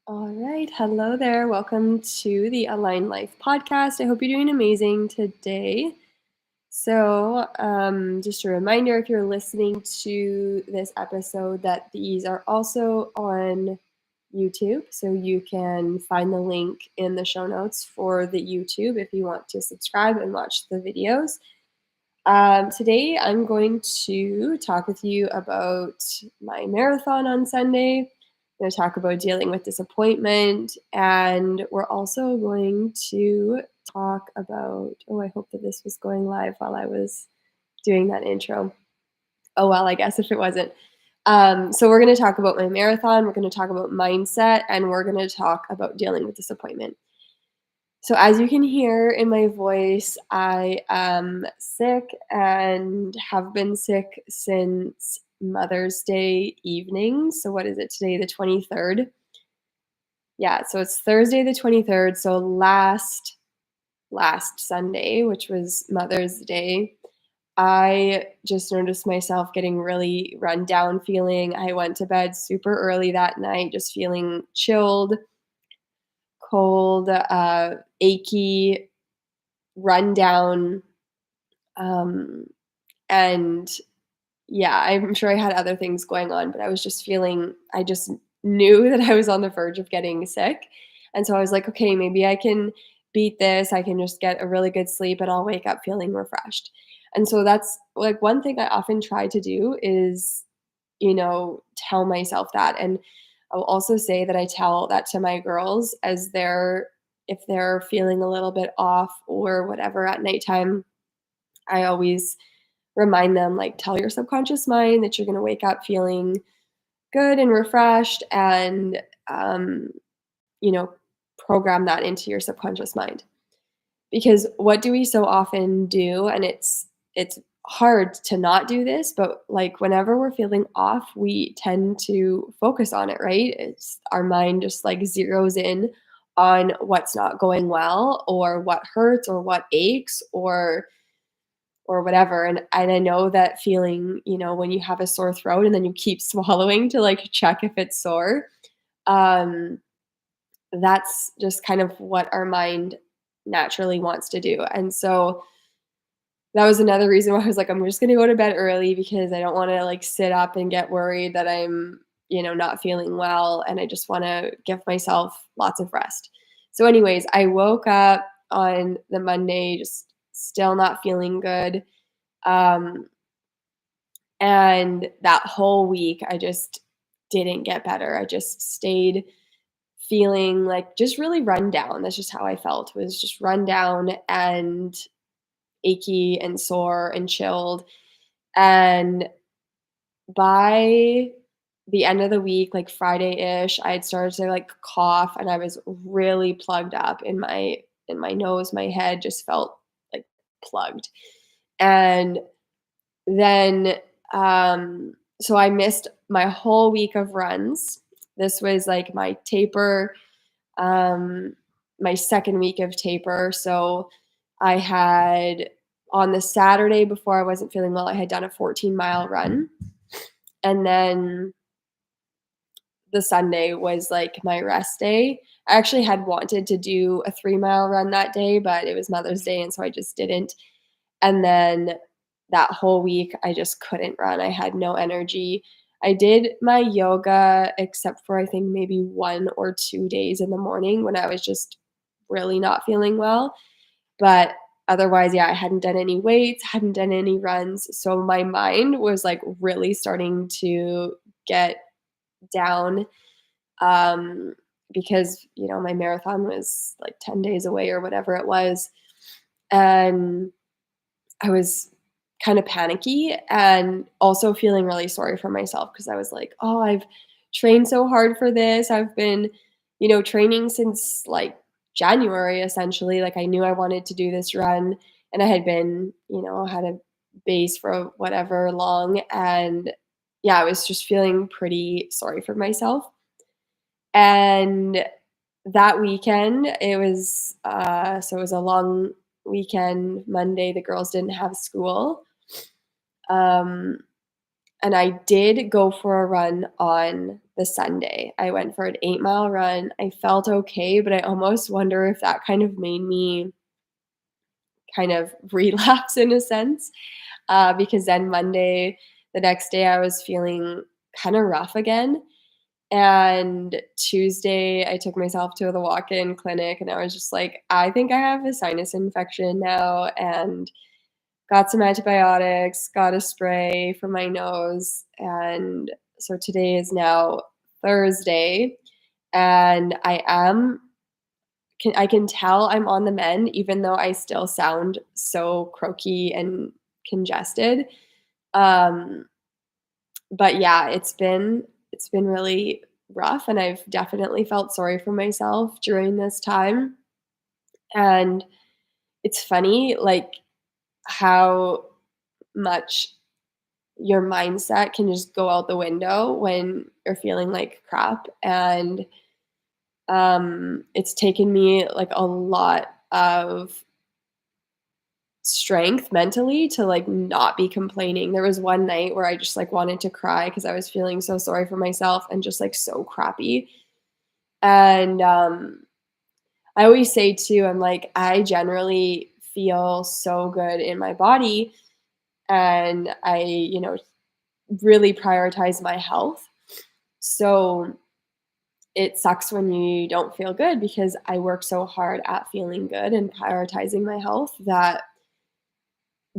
All right. Hello there. Welcome to the Align Life podcast. I hope you're doing amazing today. Just a reminder if you're listening to this episode, that these are also on YouTube. So you can find the link in the show notes for the YouTube if you want to subscribe and watch the videos. Today, I'm going to talk with you about my marathon on Sunday. I'm going to talk about dealing with disappointment, and we're also going to talk about. Oh, I hope that this was going live while I was doing that intro. Oh, well, I guess if it wasn't. So, we're going to talk about my marathon, we're going to talk about mindset, and we're going to talk about dealing with disappointment. So, as you can hear in my voice, I am sick and have been sick since Mother's Day evening. So, what is it today? The 23rd. Yeah, so it's Thursday the 23rd. So last Sunday, which was Mother's Day, I just noticed myself getting really run down feeling. I went to bed super early that night, just feeling chilled, cold, achy, run down. Um, and yeah, I'm sure I had other things going on, but I just knew that I was on the verge of getting sick. And so I was like, okay, maybe I can beat this. I can just get a really good sleep and I'll wake up feeling refreshed. And so that's like one thing I often try to do is, tell myself that. And I'll also say that I tell that to my girls if they're feeling a little bit off or whatever at nighttime. I always remind them, like, tell your subconscious mind that you're going to wake up feeling good and refreshed, and um, you know program that into your subconscious mind. Because what do we so often do, and it's hard to not do this, but like whenever we're feeling off, we tend to focus on it, right? It's our mind just like zeroes in on what's not going well, or what hurts, or what aches, or whatever. And I know that feeling, when you have a sore throat and then you keep swallowing to like check if it's sore. Um, that's just kind of what our mind naturally wants to do. And so that was another reason why I was like, I'm just gonna go to bed early because I don't want to like sit up and get worried that I'm, not feeling well. And I just want to give myself lots of rest. So, anyways, I woke up on the Monday just still not feeling good. Um, and that whole week, I just didn't get better. I just stayed feeling like just really run down. That's just how I felt, was just run down and achy and sore and chilled. And by the end of the week, like Friday-ish, I had started to like cough and I was really plugged up in my nose. My head just felt like plugged. And then, so I missed my whole week of runs. This was like my taper, um, my second week of taper. So I had on the Saturday before I wasn't feeling well, I had done a 14-mile run. And then the Sunday was like my rest day. I actually had wanted to do a 3-mile run that day, but it was Mother's Day. And so I just didn't. And then that whole week, I just couldn't run. I had no energy. I did my yoga, except for I think maybe 1 or 2 days in the morning when I was just really not feeling well. But otherwise, yeah, I hadn't done any weights, hadn't done any runs. So my mind was like really starting to get down, um, because, my marathon was like 10 days away or whatever it was. And I was kind of panicky and also feeling really sorry for myself because I was like, "Oh, I've trained so hard for this. I've been, training since like January essentially. Like I knew I wanted to do this run and I had been, had a base for whatever long, and yeah, I was just feeling pretty sorry for myself. And that weekend, it was a long weekend. Monday, the girls didn't have school. Um, And I did go for a run on the Sunday. I went for an 8-mile run. I felt okay, but I almost wonder if that kind of made me kind of relapse in a sense, because then Monday, the next day, I was feeling kinda rough again, and Tuesday, I took myself to the walk-in clinic, and I was just like, "I think I have a sinus infection now," and got some antibiotics, got a spray for my nose, and so today is now Thursday, and I can tell I'm on the mend even though I still sound so croaky and congested. Um, but yeah, it's been really rough, and I've definitely felt sorry for myself during this time, and it's funny, like, how much your mindset can just go out the window when you're feeling like crap, and, it's taken me, like, a lot of strength mentally to, like, not be complaining. There was one night where I just, like, wanted to cry because I was feeling so sorry for myself and just, like, so crappy, and, I always say too, I'm like, I generally feel so good in my body, and I, really prioritize my health. So it sucks when you don't feel good because I work so hard at feeling good and prioritizing my health that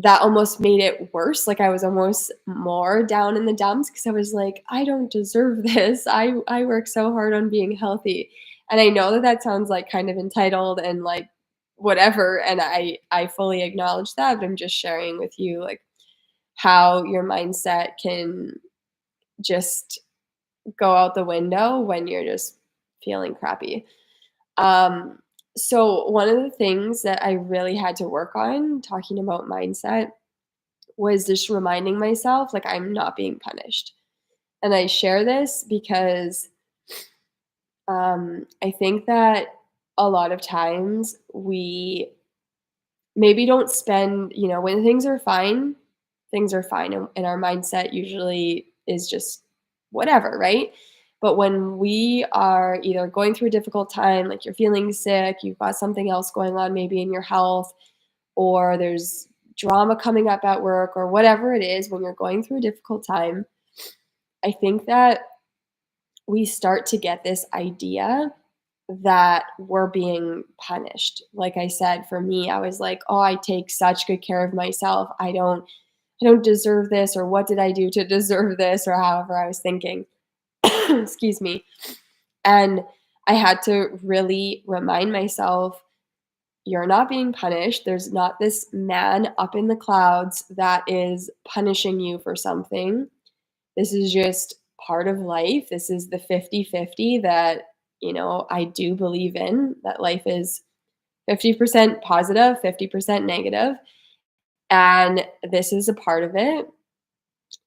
almost made it worse. Like I was almost more down in the dumps because I was like, I don't deserve this. I work so hard on being healthy. And I know that that sounds like kind of entitled and like whatever, and I fully acknowledge that, but I'm just sharing with you like how your mindset can just go out the window when you're just feeling crappy. Um, so one of the things that I really had to work on, talking about mindset, was just reminding myself like I'm not being punished. And I share this because I think that a lot of times we maybe don't spend, when things are fine, and our mindset usually is just whatever, right? But when we are either going through a difficult time, like you're feeling sick, you've got something else going on maybe in your health, or there's drama coming up at work, or whatever it is, when you're going through a difficult time, I think that we start to get this idea that we're being punished. Like I said, for me, I was like, "Oh, I take such good care of myself. I don't deserve this, or what did I do to deserve this?" or however I was thinking. Excuse me. And I had to really remind myself, you're not being punished. There's not this man up in the clouds that is punishing you for something. This is just part of life. This is the 50-50 that, I do believe in, that life is 50% positive, 50% negative, and this is a part of it.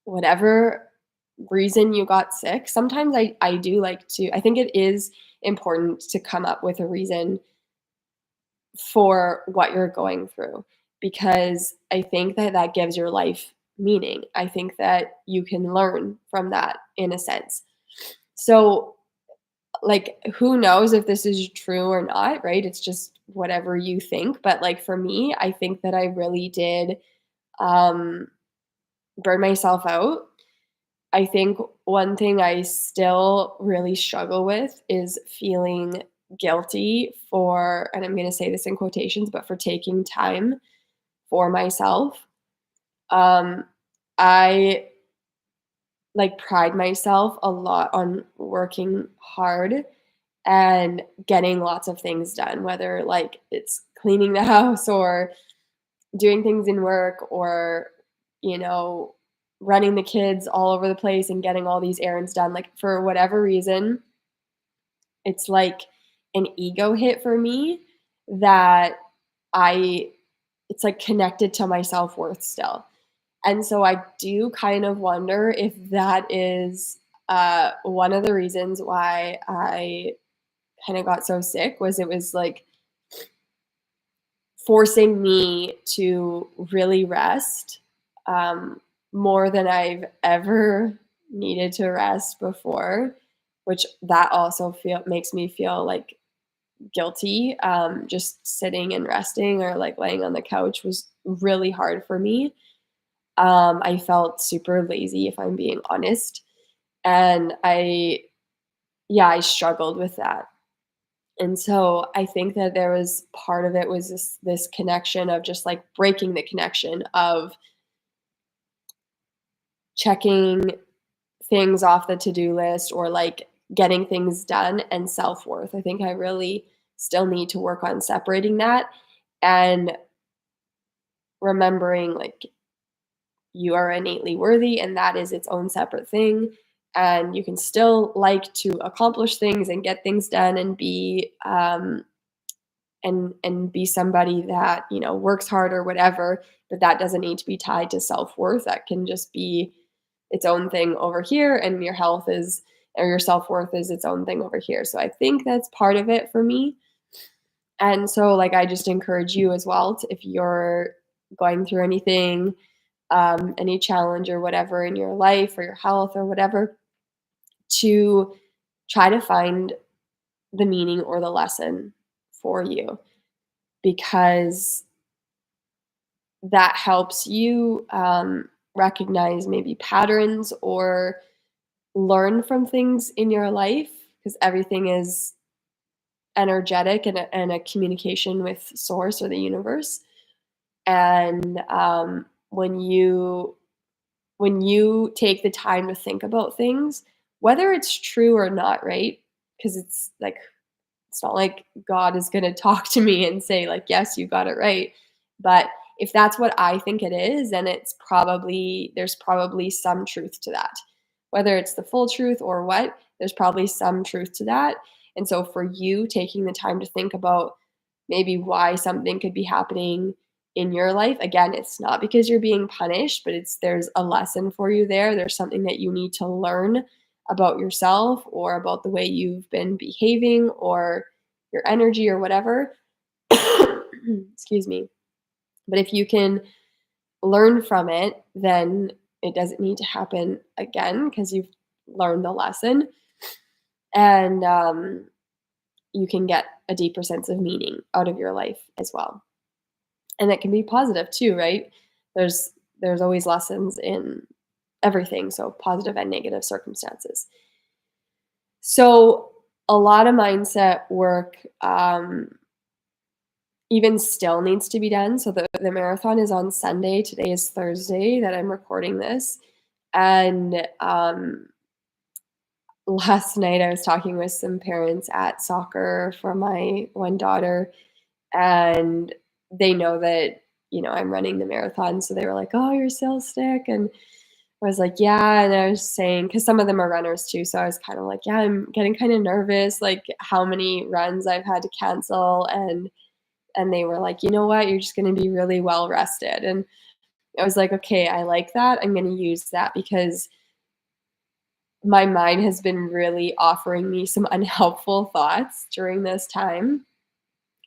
Whatever reason you got sick, sometimes I do like to I think it is important to come up with a reason for what you're going through, because I think that that gives your life meaning. I think that you can learn from that in a sense. So, like, who knows if this is true or not, right? It's just whatever you think. But, like, for me, I think that I really did um, burn myself out. I think one thing I still really struggle with is feeling guilty for, and I'm going to say this in quotations, but for taking time for myself. Um, I like pride myself a lot on working hard and getting lots of things done, whether like it's cleaning the house or doing things in work or, you know, running the kids all over the place and getting all these errands done. Like for whatever reason, it's like an ego hit for me that I it's like connected to my self-worth still. And so I do kind of wonder if that is one of the reasons why I kind of got so sick, was it was like forcing me to really rest, um, more than I've ever needed to rest before, which that also feel makes me feel, like, guilty. Just sitting and resting or, like, laying on the couch was really hard for me. I felt super lazy, if I'm being honest, and I struggled with that. And so I think that there was part of it was this connection of just, like, breaking the connection of checking things off the to-do list or, like, getting things done and self-worth. I think I really still need to work on separating that and remembering, like, you are innately worthy and that is its own separate thing, and you can still like to accomplish things and get things done and be somebody that, works hard or whatever, but that doesn't need to be tied to self-worth. That can just be its own thing over here, and your health is or your self-worth is its own thing over here. So I think that's part of it for me. And so, like, I just encourage you as well to, if you're going through anything, any challenge or whatever in your life or your health or whatever, to try to find the meaning or the lesson for you, because that helps you recognize maybe patterns or learn from things in your life, because everything is energetic and a communication with source or the universe. And when you take the time to think about things, whether it's true or not, right? Because it's not like God is going to talk to me and say, like, yes, you got it right. But if that's what I think it is, then there's probably some truth to that. Whether it's the full truth or what, there's probably some truth to that. And so for you taking the time to think about maybe why something could be happening in your life, again, it's not because you're being punished, but there's a lesson for you there. There's something that you need to learn about yourself or about the way you've been behaving or your energy or whatever. Excuse me. But if you can learn from it, then it doesn't need to happen again because you've learned the lesson. And you can get a deeper sense of meaning out of your life as well. And that can be positive too, right? There's there's always lessons in everything, so positive and negative circumstances. So a lot of mindset work even still needs to be done. So the marathon is on Sunday. Today is Thursday that I'm recording this. And last night I was talking with some parents at soccer for my one daughter, and they know that, I'm running the marathon. So they were like, "Oh, you're still sick." And I was like, "Yeah." And I was saying, because some of them are runners too. So I was kind of like, "Yeah, I'm getting kind of nervous, like how many runs I've had to cancel." And they were like, "You know what? You're just going to be really well rested." And I was like, "Okay, I like that. I'm going to use that because my mind has been really offering me some unhelpful thoughts during this time,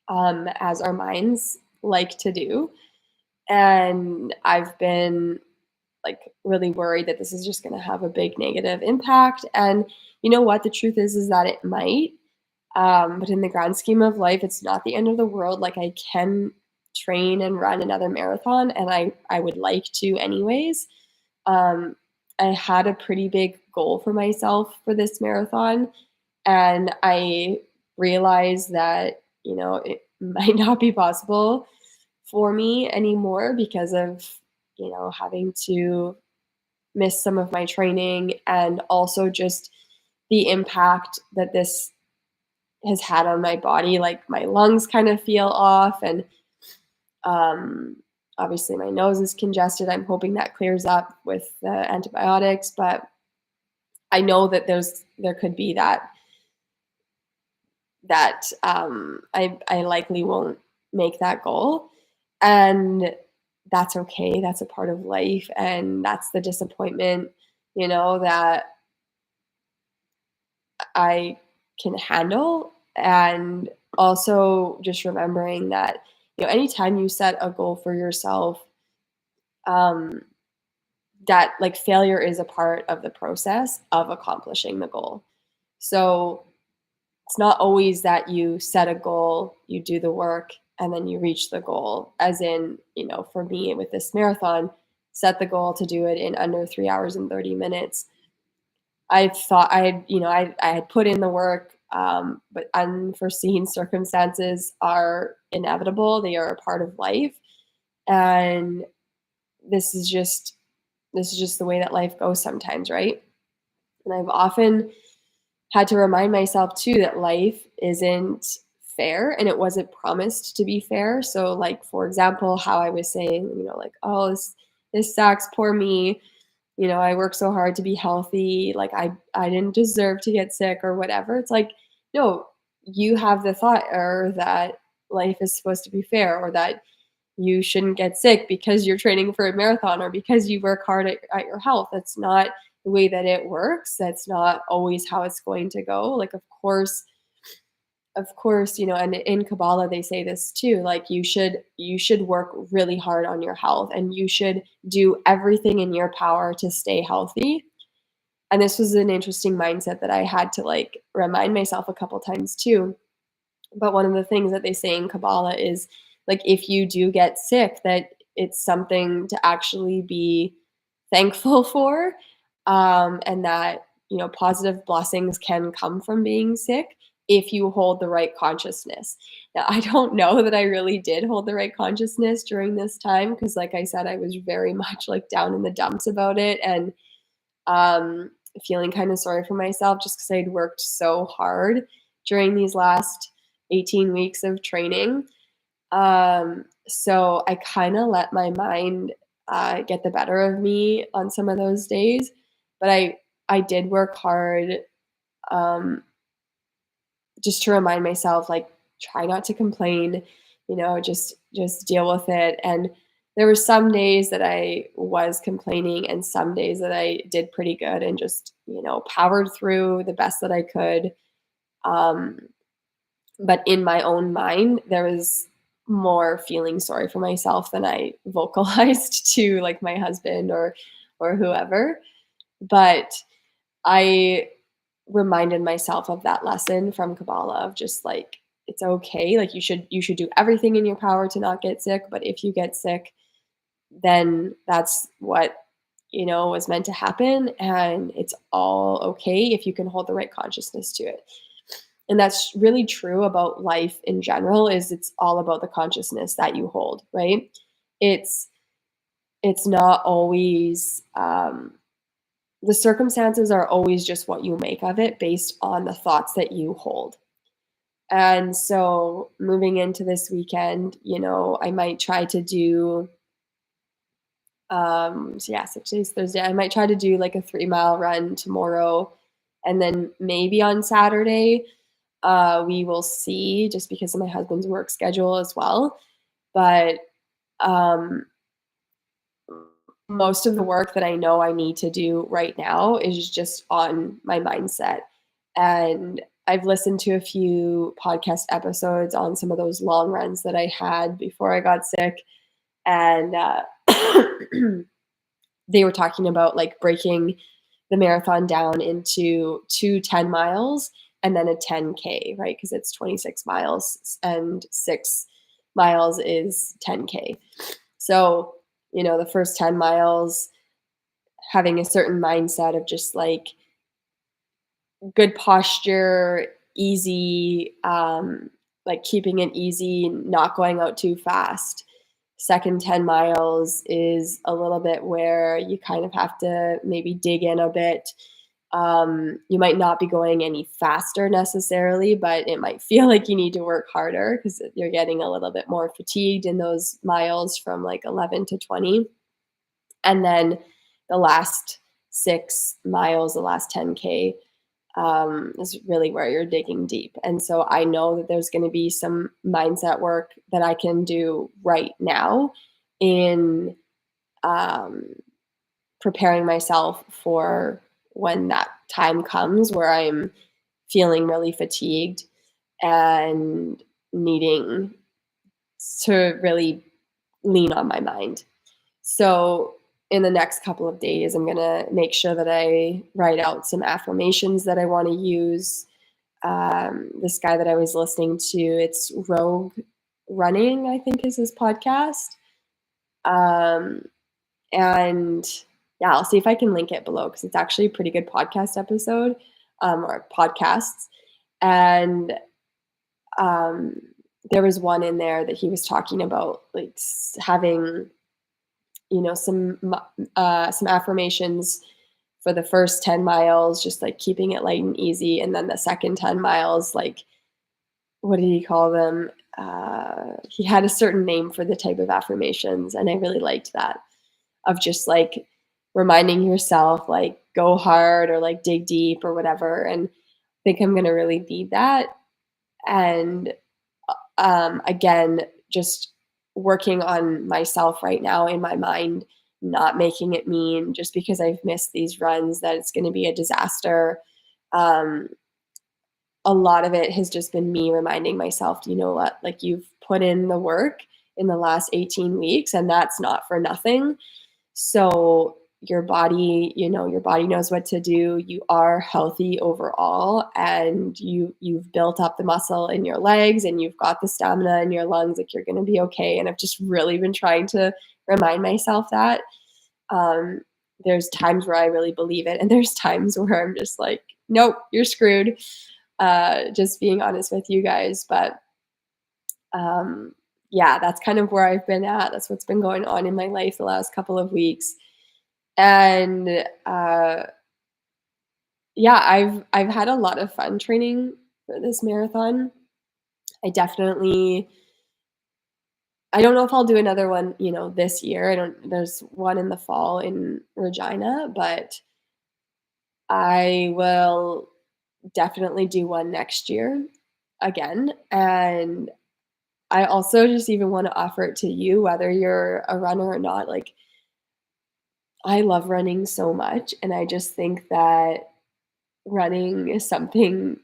as our minds like to do. And I've been like really worried that this is just going to have a big negative impact. And you know what? The truth is that it might. But in the grand scheme of life, it's not the end of the world. Like, I can train and run another marathon, and I would like to anyways. Um, I had a pretty big goal for myself for this marathon, and I realized that, it might not be possible for me anymore because of, having to miss some of my training, and also just the impact that this has had on my body. Like, my lungs kind of feel off, and um, obviously my nose is congested. I'm hoping that clears up with the antibiotics, but I know that there could be I likely won't make that goal, and that's okay. That's a part of life, and that's the disappointment, that I can handle. And also just remembering that, anytime you set a goal for yourself, um, that like failure is a part of the process of accomplishing the goal. So it's not always that you set a goal, you do the work, and then you reach the goal. As in, for me with this marathon, set the goal to do it in under 3 hours and 30 minutes. I thought I had, I had put in the work, but unforeseen circumstances are inevitable. They are a part of life. And this is just the way that life goes sometimes, right? And I've often had to remind myself too that life isn't fair and it wasn't promised to be fair. So like for example, how I was saying, like, oh, this sucks, poor me. I work so hard to be healthy, like I didn't deserve to get sick or whatever. It's like, no, you have the thought or that life is supposed to be fair or that you shouldn't get sick because you're training for a marathon or because you work hard at your health. That's not the way that it works. That's not always how it's going to go. Like, of course, and in Kabbalah they say this too. Like you should work really hard on your health and you should do everything in your power to stay healthy. And this was an interesting mindset that I had to like remind myself a couple times too. But one of the things that they say in Kabbalah is like if you do get sick, that it's something to actually be thankful for, and that positive blessings can come from being sick if you hold the right consciousness. Now, I don't know that I really did hold the right consciousness during this time because, like I said, I was very much like down in the dumps about it and feeling kind of sorry for myself just because I'd worked so hard during these last 18 weeks of training. So I kind of let my mind get the better of me on some of those days, but I did work hard, um, just to remind myself, like, try not to complain, just deal with it. And there were some days that I was complaining and some days that I did pretty good and just, powered through the best that I could. Um, but in my own mind, there was more feeling sorry for myself than I vocalized to like my husband or whoever. But I reminded myself of that lesson from Kabbalah of just like it's okay. Like you should do everything in your power to not get sick, but if you get sick, then that's what was meant to happen and it's all okay if you can hold the right consciousness to it. And that's really true about life in general is it's all about the consciousness that you hold, right? It's it's not always the circumstances are always just what you make of it based on the thoughts that you hold. And so moving into this weekend, I might try to do so yeah, so today's Thursday. I might try to do like a 3-mile run tomorrow and then maybe on Saturday. We will see just because of my husband's work schedule as well. But um, most of the work that I know I need to do right now is just on my mindset. And I've listened to a few podcast episodes on some of those long runs that I had before I got sick. And they were talking about like breaking the marathon down into 2 10 miles and then a 10K, right? Because it's 26 miles and 6 miles is 10K. So, the first 10 miles, having a certain mindset of just like good posture, easy, like keeping it easy, not going out too fast. Second 10 miles is a little bit where you kind of have to maybe dig in a bit. You might not be going any faster necessarily, but it might feel like you need to work harder because you're getting a little bit more fatigued in those miles from like 11 to 20. And then the last 6 miles, the last 10K, is really where you're digging deep. And so I know that there's going to be some mindset work that I can do right now in um, preparing myself for when that time comes where I'm feeling really fatigued and needing to really lean on my mind. So in the next couple of days, I'm gonna make sure that I write out some affirmations that I want to use. This guy that I was listening to, it's Rogue Running, I think is his podcast. Um, and yeah, I'll see if I can link it below because it's actually a pretty good podcast episode, or podcasts. And um, there was one in there that he was talking about like having, some affirmations for the first 10 miles, just like keeping it light and easy. And then the second 10 miles, like, what did he call them? He had a certain name for the type of affirmations. And I really liked that, of just like reminding yourself, like, go hard or like dig deep or whatever. And I think I'm going to really need that. And again, just working on myself right now in my mind, not making it mean just because I've missed these runs that it's going to be a disaster. Um, a lot of it has just been me reminding myself, you know what, like you've put in the work in the last 18 weeks and that's not for nothing. So your body knows what to do. You are healthy overall, and you've built up the muscle in your legs and you've got the stamina in your lungs, like you're going to be okay. And I've just really been trying to remind myself that. um, there's times where I really believe it, and there's times where I'm just like, nope, you're screwed. Just being honest with you guys. But um, yeah, that's kind of where I've been at. That's what's been going on in my life the last couple of weeks. And yeah, I've had a lot of fun training for this marathon. I definitely I don't know if I'll do another one, this year. I don't There's one in the fall in Regina, but I will definitely do one next year again. And I also just even want to offer it to you, whether you're a runner or not. Like, I love running so much, and I just think that running is something,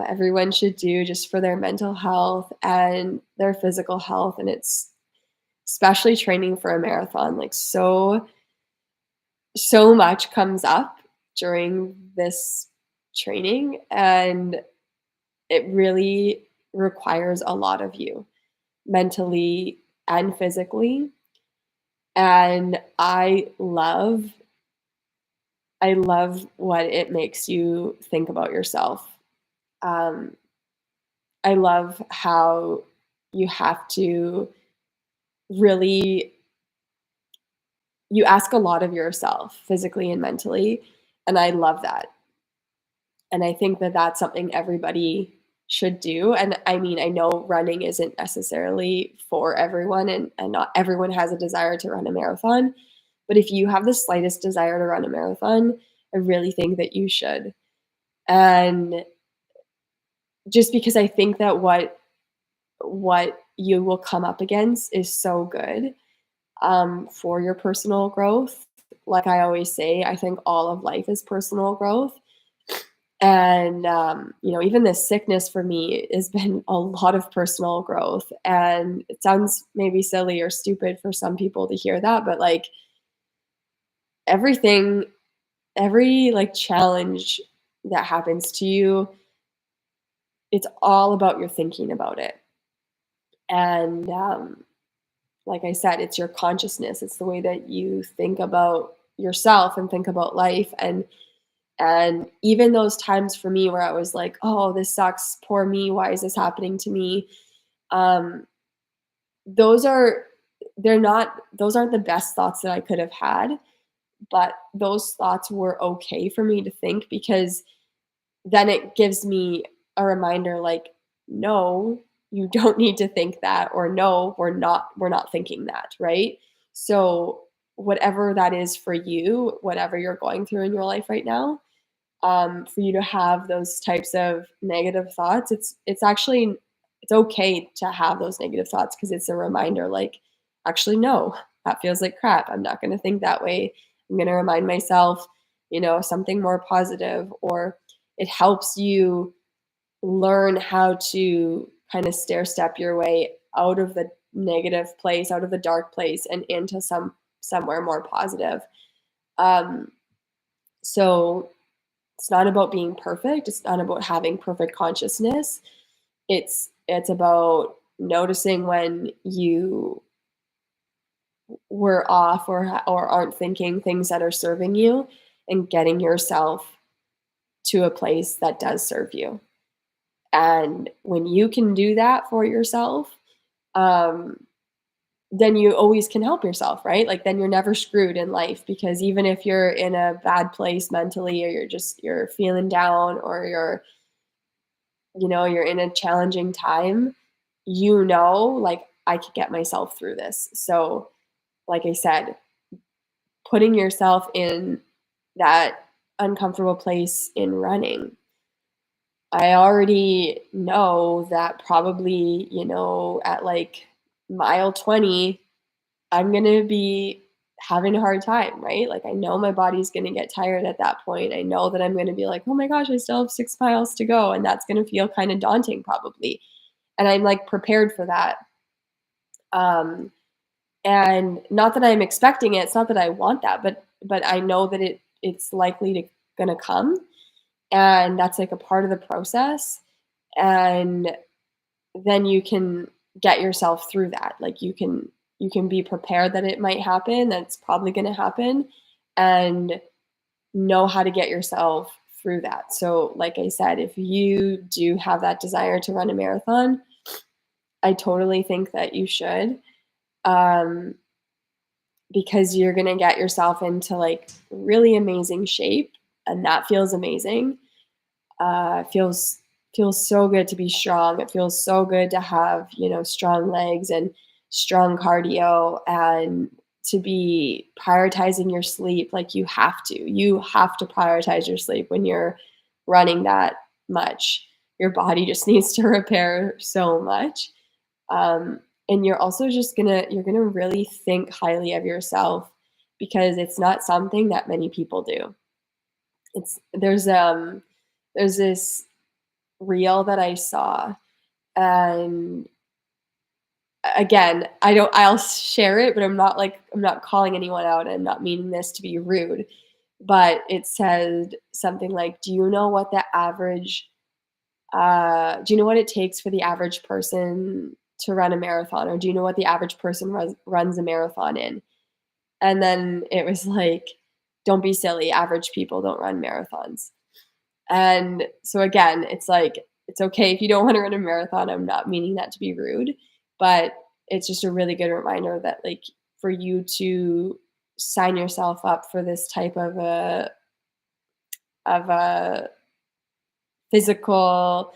everyone should do just for their mental health and their physical health. And it's especially training for a marathon, like so much comes up during this training, and it really requires a lot of you mentally and physically. And I love what it makes you think about yourself. Um, I love how you have to really you ask a lot of yourself physically and mentally, and I love that. And I think that that's something everybody should do. And I mean, I know running isn't necessarily for everyone, and not everyone has a desire to run a marathon, but if you have the slightest desire to run a marathon, I really think that you should. And just because I think that what you will come up against is so good, for your personal growth. Like I always say, I think all of life is personal growth. And, even this sickness for me has been a lot of personal growth. And it sounds maybe silly or stupid for some people to hear that, but like everything, every like challenge that happens to you, it's all about your thinking about it. And like I said, it's your consciousness. It's the way that you think about yourself and think about life. And even those times for me where I was like, "Oh, this sucks. Poor me. Why is this happening to me?" Um, those are those aren't the best thoughts that I could have had, but those thoughts were okay for me to think, because then it gives me a reminder like, no, you don't need to think that, or no, we're not thinking that, right? So whatever that is for you, whatever you're going through in your life right now, for you to have those types of negative thoughts, it's okay to have those negative thoughts, because it's a reminder like, actually, no, that feels like crap. I'm not going to think that way. I'm going to remind myself, something more positive. Or it helps you learn how to kind of stair step your way out of the negative place, out of the dark place, and into some somewhere more positive. Um, so it's not about being perfect. It's not about having perfect consciousness. It's about noticing when you were off or aren't thinking things that are serving you and getting yourself to a place that does serve you. And when you can do that for yourself, um, then you always can help yourself, right? Like then you're never screwed in life because even if you're in a bad place mentally or you're feeling down or you're in a challenging time, like I could get myself through this. So, like I said, putting yourself in that uncomfortable place in running. I already know that probably, at like mile 20, I'm going to be having a hard time, right? Like I know my body's going to get tired at that point. I know that I'm going to be like, "Oh my gosh, I still have 6 miles to go." And that's going to feel kind of daunting probably. And I'm like prepared for that. Um and not that I'm expecting it, it's not that I want that, but I know that it's likely to gonna come, and that's like a part of the process. And then you can get yourself through that. Like you can be prepared that it might happen, that it's probably gonna happen, and know how to get yourself through that. So, like I said, if you do have that desire to run a marathon, I totally think that you should. Um, because you're gonna get yourself into like really amazing shape, and that feels amazing. Feels so good to be strong. It feels so good to have strong legs and strong cardio, and to be prioritizing your sleep. Like you have to prioritize your sleep when you're running that much. Your body just needs to repair so much. Um, and you're gonna really think highly of yourself because it's not something that many people do. It's there's this reel that I saw, and again, I'll share it, but I'm not calling anyone out. I'm not meaning this to be rude, but it said something like, do you know what it takes for the average person to run a marathon? Or do you know what the average person runs a marathon in? And then it was like, don't be silly. Average people don't run marathons. And so again, it's like, it's okay if you don't want to run a marathon. I'm not meaning that to be rude, but it's just a really good reminder that like for you to sign yourself up for this type of a physical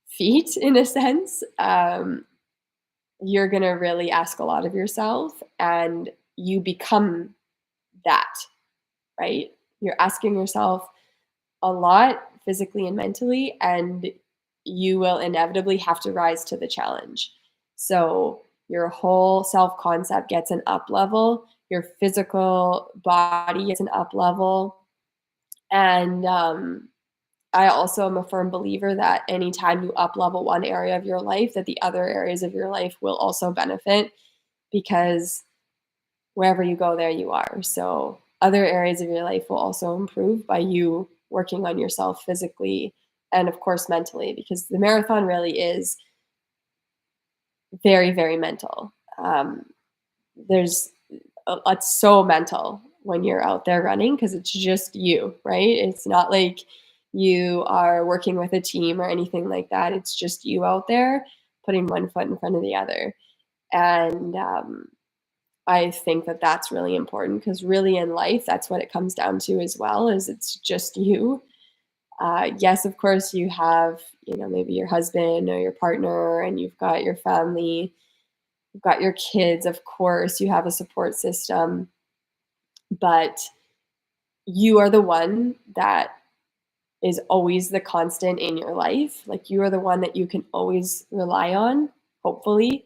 feat in a sense, you're going to really ask a lot of yourself, and you become that, right? You're asking yourself a lot physically and mentally, and you will inevitably have to rise to the challenge. So your whole self concept gets an up level, your physical body gets an up level. And I also am a firm believer that anytime you up level one area of your life, that the other areas of your life will also benefit, because wherever you go, there you are. So other areas of your life will also improve by you working on yourself physically and, of course, mentally, because the marathon really is very, very mental. There's It's so mental when you're out there running because it's just you, right? It's not like you are working with a team or anything like that. It's just you out there putting one foot in front of the other. And I think that that's really important because really in life, that's what it comes down to as well, is it's just you. Yes, of course, you have, maybe your husband or your partner, and you've got your family, you've got your kids, of course, you have a support system, but you are the one that is always the constant in your life. Like you are the one that you can always rely on, hopefully.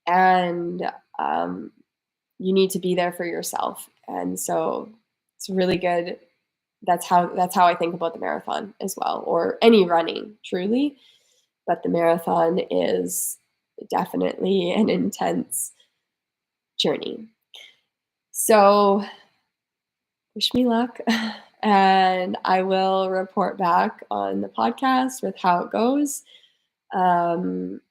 And um, you need to be there for yourself. And so it's really good. That's how I think about the marathon as well, or any running, truly. But the marathon is definitely an intense journey. So wish me luck. And I will report back on the podcast with how it goes. Um,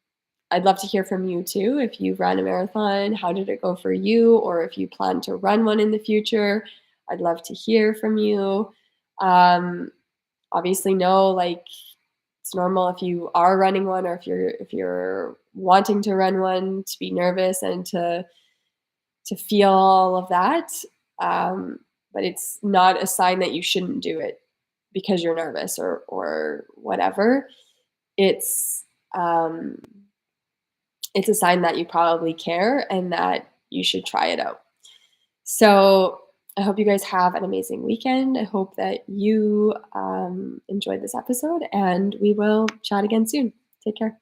I'd love to hear from you too. If you run a marathon, how did it go for you? Or if you plan to run one in the future, I'd love to hear from you. Um, Obviously, no, like it's normal if you are running one or if you're wanting to run one to be nervous and to feel all of that. But it's not a sign that you shouldn't do it because you're nervous or whatever. It's um, it's a sign that you probably care and that you should try it out. So I hope you guys have an amazing weekend. I hope that you enjoyed this episode, and we will chat again soon. Take care.